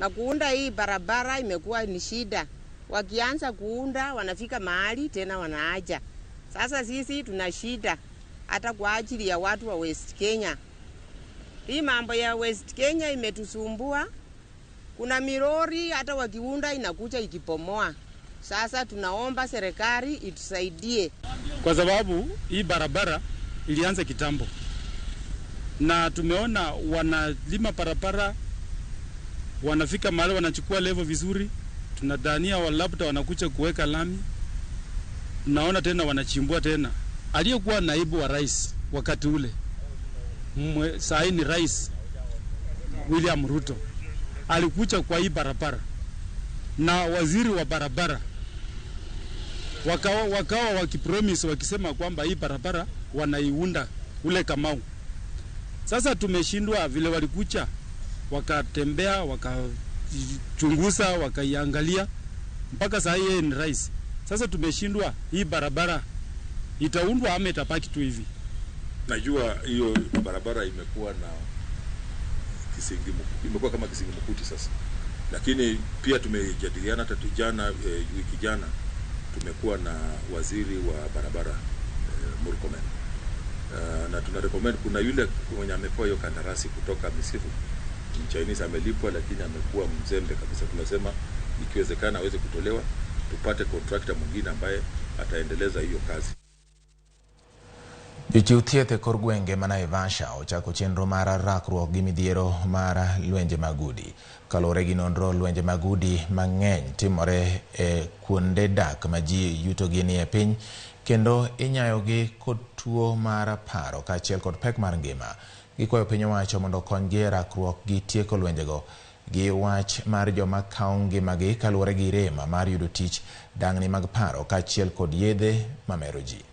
Na kuunda hii barabara imekuwa ni shida. Wakianza kuunda wanafika mahali tena wanaaja. Sasa sisi tuna shida hata kwa ajili ya watu wa West Kenya. Hii mambo ya West Kenya imetusumbua. Kuna mirori hata wakiunda inakuja ikipomoa. Sasa tunaomba serikali itusaidie. Kwa sababu hii barabara ilianza kitambo. Na tumeona wanalima barabara, wanafika mahali wanachukua level vizuri. Tunadhania labda wanakuja kuweka lami. Naona tena wanachimbua tena. Aliyekuwa naibu wa rais wakati ule, saa hii ni rais William Ruto, alikuja kwa hii barabara na waziri wa barabara wakawa wakipromise wakisema kwamba hii barabara wanaiunda ule Kamau. Sasa tumeshindwa vile walikuja wakatembea wakachunguza wakaiangalia mpaka saa hii ni rais. Sasa tumeshindwa hii barabara itaundwa ama itapaki tu hivi. Najua hiyo barabara imekuwa kama kisingimkuti sasa. Lakini pia tumejadiliana hata jana wiki jana tumekuwa na waziri wa barabara Murkomen. Na tunarecommend kuna yule mwenye amepewa hiyo kandarasi kutoka Misifu. Chinese amelipwa lakini amekuwa mzembe kabisa. Tunasema ikiwezekana aweze kutolewa, tupate contractor mwingine ambaye ataendeleza hiyo kazi. Jochiw thieth e kor gwenge ma Naivasha ochako chenro mar rakruok gi midhiero mar lwenje magudi. Kalore gi nonro, lwenje magudi mang'eny timore e kuonde dak ma ji yutogi ni e piny, kendo inyayogi kod tuo mar paro kaachiel kod pek mar ngima. Gikwayo piny owacho mondo okonygi e rakruok gi tieko lwenjego gi wach mar joma kawo ngimagi kaluwore gi rem mar yudo tich, dang'ni mag paro kaachiel kod yedhe mamero ji.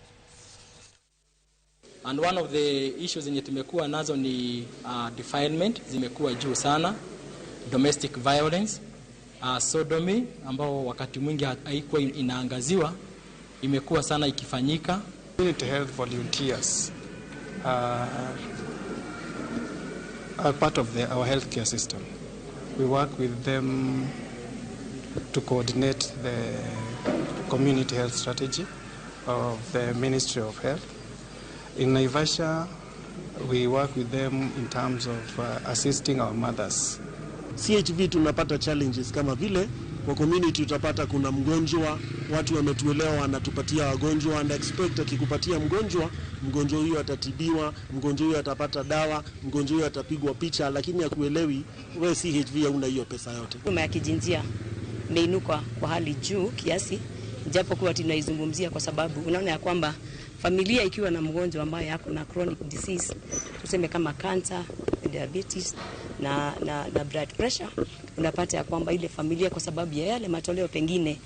And one of the issues zenye tumekuwa nazo ni defilement zimekuwa juu sana, domestic violence, sodomy ambao wakati mwingi haikuwa inaangaziwa imekuwa sana ikifanyika. Community health volunteers are part of our healthcare system. We work with them to coordinate the community health strategy of the Ministry of Health. In Naivasha, we work with them in terms of assisting our mothers. CHV tunapata challenges kama vile kwa community utapata kuna mgonjwa, watu wametuelewa wanatupatia wagonjwa and expect akikupatia mgonjwa huyo atatibiwa, mgonjwa huyo atapata dawa, mgonjwa huyo atapigwa picha, lakini hakuelewi wewe CHV hauna hiyo pesa yote. Huduma ya kijinsia imeinuka kwa hali juu kiasi, japo kuwa tunaizungumzia kwa sababu unaona ya kwamba familia ikiwa na mgonjwa ambaye yako na chronic disease, tuseme kama cancer, diabetes na blood pressure, unapata ya kwamba ile familia kwa sababu ya yale matoleo pengine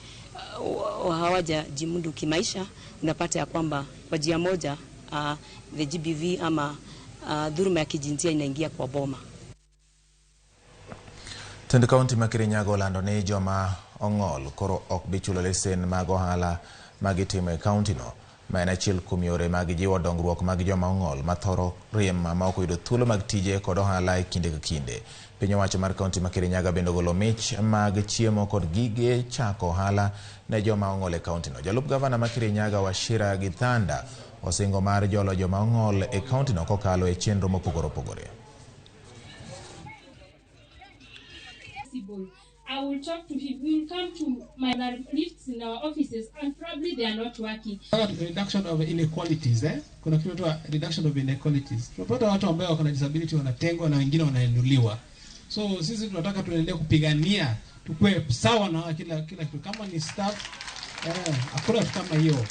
hawajajimudu kimaisha, unapata ya kwamba kwa njia moja the GBV ama dhuluma ya kijinsia inaingia kwa boma. Tend kaunti ma Kirinyaga olando ni joma ong'ol koro ok bi chulo lesen mag ohala magitimo e kaunti no ma en achiel kuom yore mag jiwo dongruok mag joma ong'ol mathoro riem ma ok yudo thuolo mag tije kod ohala e kinde ka kinde. Piny owacho mar kaunti ma Kirinyaga bende ogolo mich mag chiemo kod gige chako ohala ne joma ong'ol e kauntino. Jalup gavana ma Kirinyaga Wachira Githanda osingo mar jolo joma ong'ol e kauntino kokalo e chenro mopogore opogore. I will talk to him. We will come to my lifts in our offices and probably they are not working. Reduction of inequalities, kuna kitu tu reduction of inequalities. Tunapata watu ambao wako na disability wanatengwa na wengine wanainuliwa. So sisi tunataka tuendelee kupigania tukue sawa na kila kitu. Kama ni staff, hakuna kama hiyo.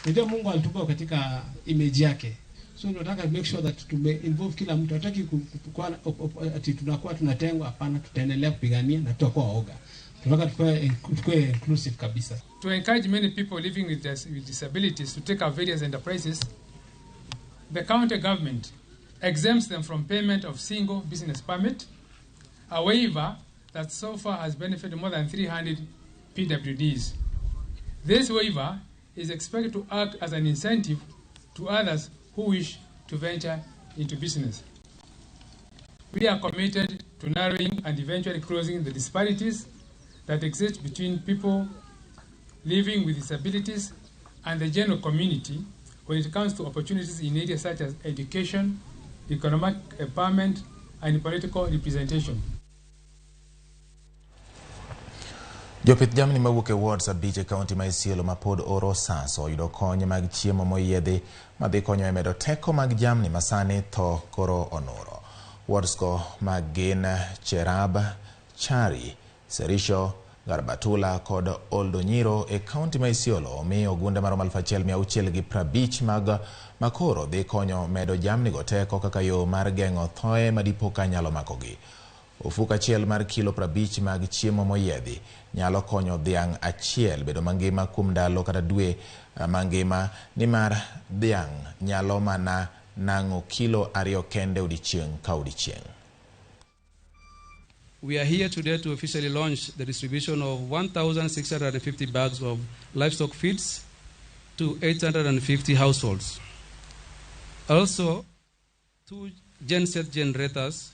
Ndio Mungu alitupa katika image yake. So tunataka make sure that tume involve kila mtu. Hataki kukua ati tunakuwa tunatengwa, hapana, tutaendelea kupigania na tutakuwa waoga. Tunataka tukue inclusive kabisa. To encourage many people living with disabilities to take up various enterprises, the county government exempts them from payment of single business permit, a waiver that so far has benefited more than 300 PWDs. This waiver is expected to act as an incentive to others who wish to venture into business. We are committed to narrowing and eventually closing the disparities that exist between people living with disabilities and the general community when it comes to opportunities in areas such as education, economic empowerment, and political representation. Jopith jamni mawuok e wards abich e kaunti ma Isiolo ma pod oro sasa oyudo kony mag chiemo moyiedhi madhi konyo e medo teko mag jamni masani tho koro onuro. Wards go mag gin Cherab, Chari, Serisho, Garbatula kod Oldonyiro e kaunti ma Isiolo omi ogunde maromo 1,650 mag makoro dhi konyo medo jamni go teko kaka yo mar geng'o thoe madipo ka nyalo makogi. Ofuko achiel mar kilo 50 mag chiemo moyiedhi nyalo konyo dhiang' achiel bedo mangima kuom ndalo kata dwe mangima, nimar dhiang' nyalo mana nang'o kilo 2 kende odiechieng' ka odiechieng'. We are here today to officially launch the distribution of 1,650 bags of livestock feeds to 850 households. Also, 2 genset generators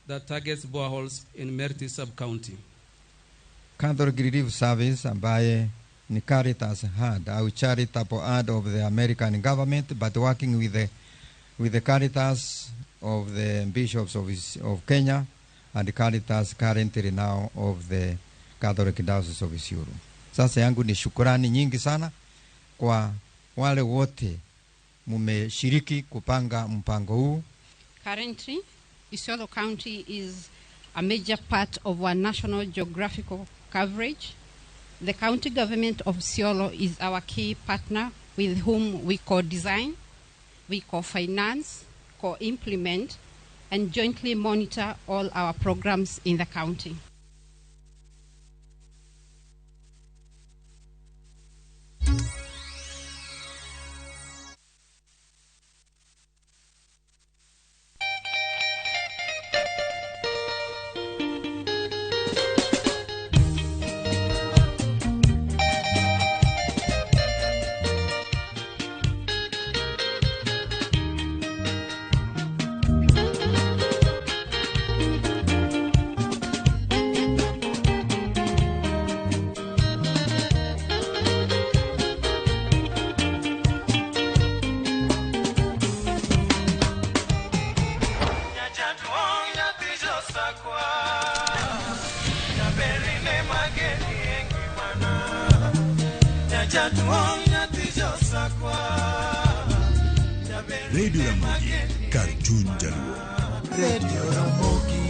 that targets boreholes in Merti sub-county. Catholic Relief Service ambaye ni Caritas HUD au charitable arm of the American government, but working with the Caritas of the bishops of Kenya and the Caritas currently now of the Catholic Diocese of Isiolo. Sasa yangu ni shukrani nyingi sana kwa wale wote mumeshiriki kupanga mpango huu. Currently, Isiolo County is a major part of our national geographical coverage. The county government of Isiolo is our key partner with whom we co-design, we co-finance, co-implement, and jointly monitor all our programs in the county. Radio Ramogi, Cartoon Jaluo. Radio Ramogi.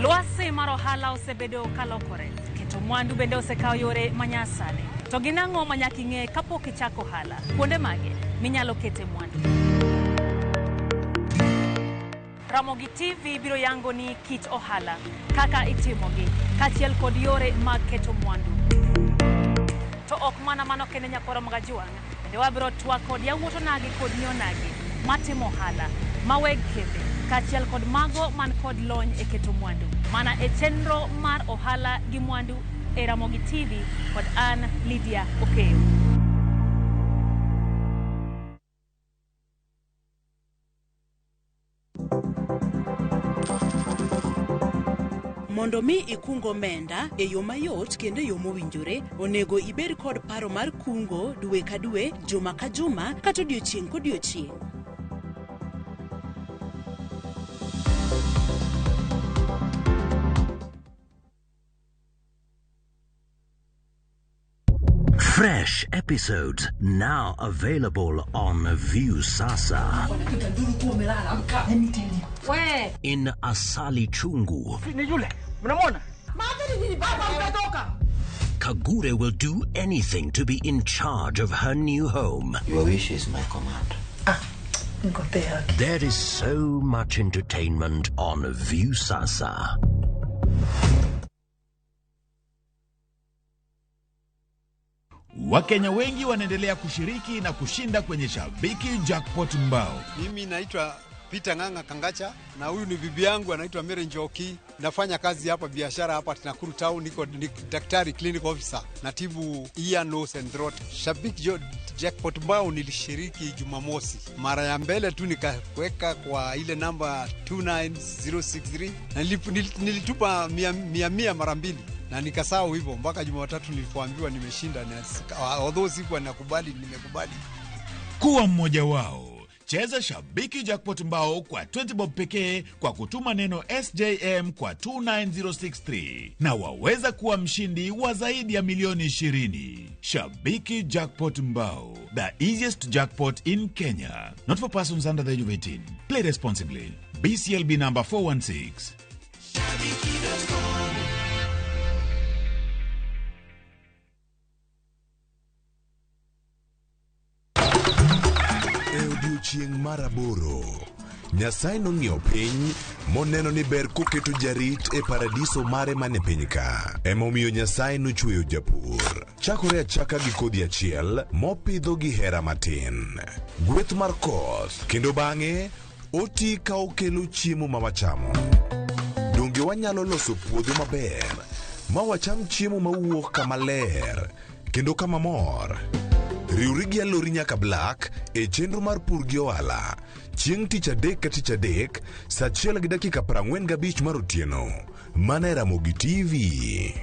Luasi marohala osebedo kalokore. Keto mwandu bende osekao yore manyasani. To ginang'o manyaki ng'e kapok ichako hala. Kuonde mage minyalo kete mwandu. Ramogi TV biro yango ni kit ohala kaka itimogi kachiel kod yore mag keto mwandu. To ok mana mano kende nyakoro mga juang, bende wabiro twak kod yawuoto nagi kod nyo nagi matimo ohala maweg kembe kachiel kod mago man kod lony e keto mwandu. Mana e chenro mar ohala gi mwandu e Ramogi TV kod an Lydia Okeyo. Mondo mi ikungo omenda e yo mayot kendo e yo mowinjore, onego ibed kod paro mar kungo dwe ka dwe, juma ka juma, kata odiochieng' kodiochieng'. Fresh episodes now available on View Sasa. In Asali Chungu. Kagure will do anything to be in charge of her new home. Your wish is my command. There is so much entertainment on View Sasa. Wakenya wengi wanaendelea kushiriki na kushinda kwenye Shabiki Jackpot Mbao. Mimi naitwa Peter Nganga Kangacha na huyu ni bibi yangu anaitwa Mary Njoki. Nafanya kazi hapa biashara hapa Nakuru Town, niko daktari clinic officer, natibu ear, nose and throat. Shabiki Jackpot Mbao nilishiriki Jumamosi. Mara ya mbele tu nikaweka kwa ile namba 29063 na nilitupa 100 mara mbili. Na nikasahau hivyo mpaka Jumatatu nilipoambiwa nimeshinda, na although sikuwa nakubali, nimekubali. Kuwa mmoja wao. Cheza Shabiki Jackpot Mbao kwa 20 bob pekee kwa kutuma neno SJM kwa 29063 na waweza kuwa mshindi wa zaidi ya milioni 20. Shabiki Jackpot Mbao, the easiest jackpot in Kenya. Not for persons under the age of 18. Play responsibly. BCLB number 416. Chieng' maraboro Nyasaye nong'iyo piny moneno ni ber koketo jarit e paradiso mare mane piny ka. Emomiyo Nyasaye nochweyo japur. Chakore achaka gi kodhi achiel mopidho gi hera matin. Gweth mar koth kendo bang'e oti ka okelo chiemo ma wachamo. Donge wanyalo loso puodho maber ma wacham chiemo mawuok kama ler kendo kama mor. Riwri gi alori nyaka Black e chenro mar pur gi ohala. Chieng' tich adek ka tich adek, saa 1:45 mar otieno. Mana Ramogi TV.